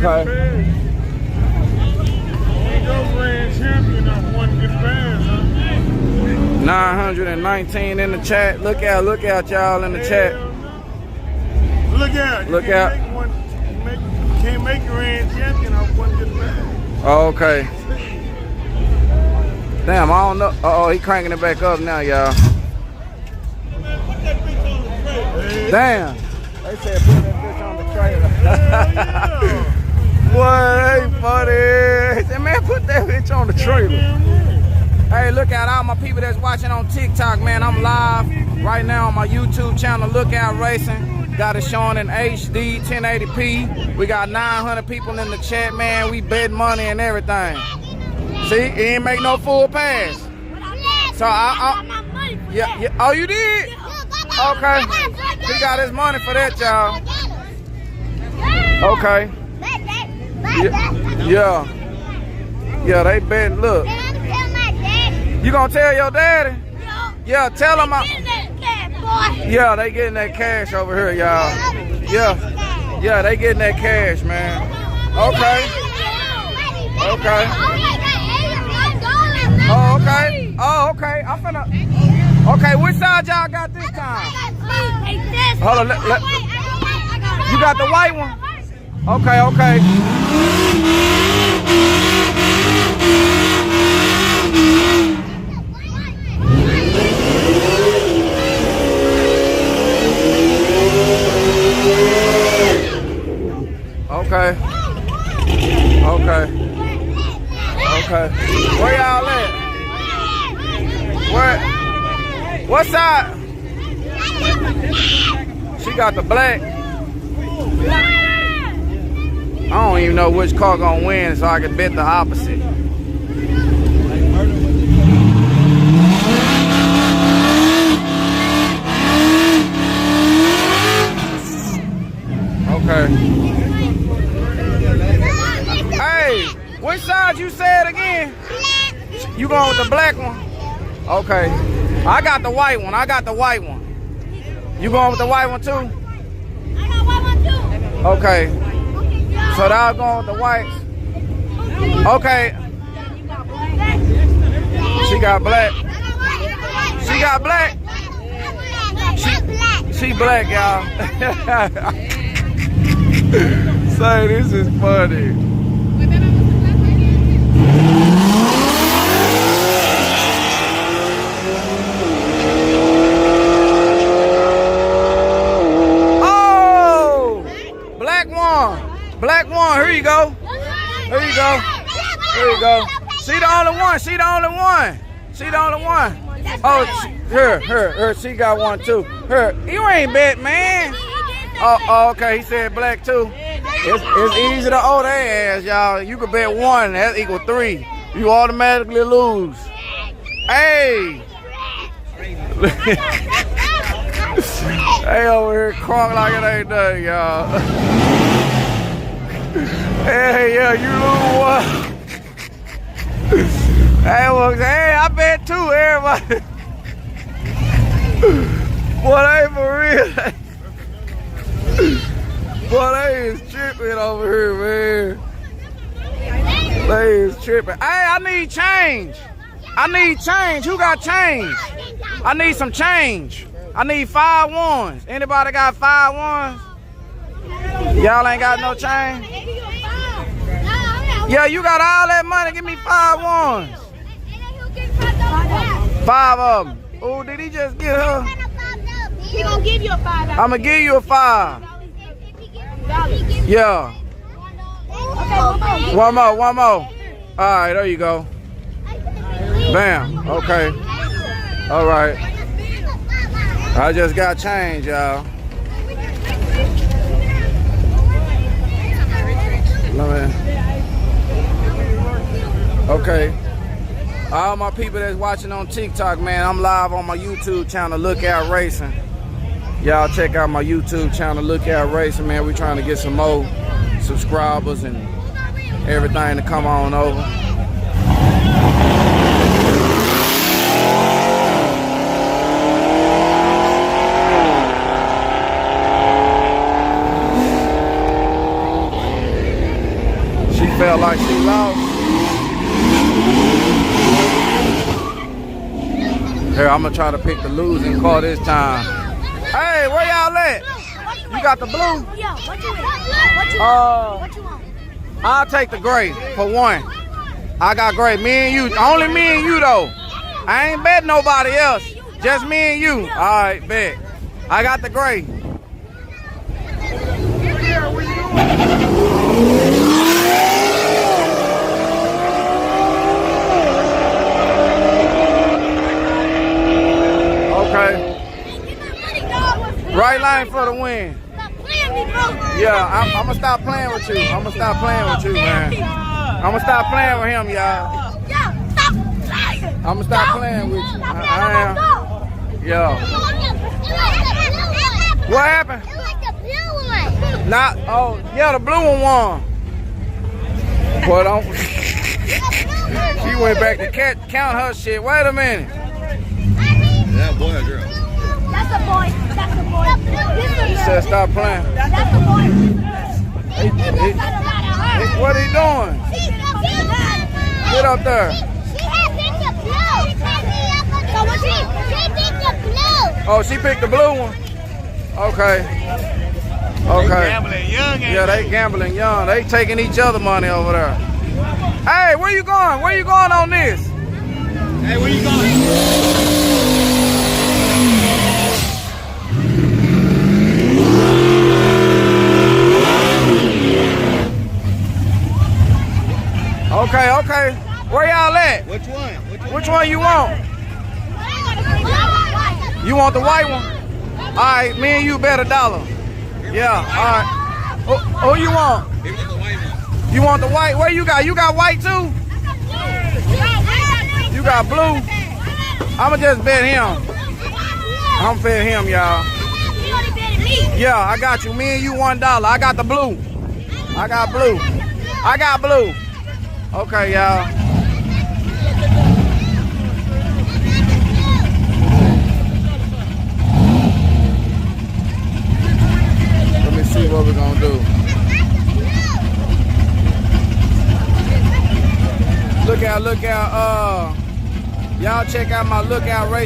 Okay. Ain't no grand champion of one good pass, huh? 919 in the chat. Look out, y'all in the chat. Look out. Look out. Can't make grand champion of one good pass. Oh, okay. Damn, I don't know. Uh-oh, he cranking it back up now, y'all. Damn. They said put that bitch on the trailer. Boy, they funny. He said, man, put that bitch on the trailer. Hey, look out all my people that's watching on TikTok, man. I'm live right now on my YouTube channel, Lookout Racing. Got it showing in HD, 1080p. We got 900 people in the chat, man. We bet money and everything. See, he ain't make no full pass. So yeah. Oh, you did? Okay. He got his money for that, y'all. Okay. Yeah, they bet. Look. You gonna tell your daddy? Yeah, tell him. Yeah, they getting that cash over here, y'all. Yeah, they getting that cash, man. Okay. Oh, okay. I'm finna. Okay, which side y'all got this time? Hold on, you got the white one? Okay. Okay. Where y'all at? Where? What side? She got the black. I don't even know which car gonna win, so I can bet the opposite. Okay. Hey, which side you said again? You going with the black one? Okay. I got the white one. You going with the white one too? I got white one too. Okay. So that was going with the whites. Okay. She got black. She black, y'all. Say, this is funny. Black one, here you go. She the only one. Oh, her, she got one too. Her, you ain't bet, man. Oh, okay, he said black too. It's easy to owe their ass, y'all. You can bet one, that's equal 3. You automatically lose. Hey. They over here crunk like it ain't done, y'all. Hey, yeah, you lose one. Hey, I bet 2, everybody. Boy, they for real. Boy, they is tripping over here, man. They is tripping. Hey, I need change. Who got change? I need some change. I need 5 ones. Anybody got 5 ones? Y'all ain't got no change? Yeah, you got all that money. Give me 5 ones. 5 of them. Oh, did he just get her? He gonna give you a $5. I'm gonna give you a 5. Yeah. One more. All right, there you go. Bam. Okay. All right. I just got change, y'all. Okay. All my people that's watching on TikTok, man, I'm live on my YouTube channel, Lookout Racing. Y'all check out my YouTube channel, Lookout Racing, man. We trying to get some more subscribers and everything to come on over. Here, I'm gonna try to pick the losing car this time. Hey, where y'all at? You got the blue? Yeah, what you want? What you want? I'll take the gray for one. I got gray. Me and you. Only me and you though. I ain't bet nobody else. Just me and you. All right, bet. I got the gray. Okay. Right lane for the win. Yeah, I'm gonna stop playing with you. I'm gonna stop playing with you, man. I'm gonna stop playing with him, y'all. I'm gonna stop playing with you. I am. Yo. What happened? It was the blue one. Not. Oh, yeah, the blue one won. But she went back to count her shit. Wait a minute. That boy or girl? That's a boy. That's a boy. He said stop playing. That's a boy. What are you doing? Get up there. She had picked the blue. So what she picked the blue. Oh, she picked the blue one. Okay. Okay. Gambling young. Yeah, they gambling young. They taking each other money over there. Hey, where you going? Where you going on this? Hey, where you going? Okay, okay. Where y'all at? Which one? Which one you want? You want the white one? All right, me and you bet $1. Yeah, all right. Who you want? You want the white? What you got? You got white too? You got blue? I'ma just bet him. I'm bet him, y'all. Yeah, I got you. Me and you $1. I got the blue. I got blue. I got blue. Okay, y'all. Let me see what we're gonna do. Look out, y'all check out my Lookout Race.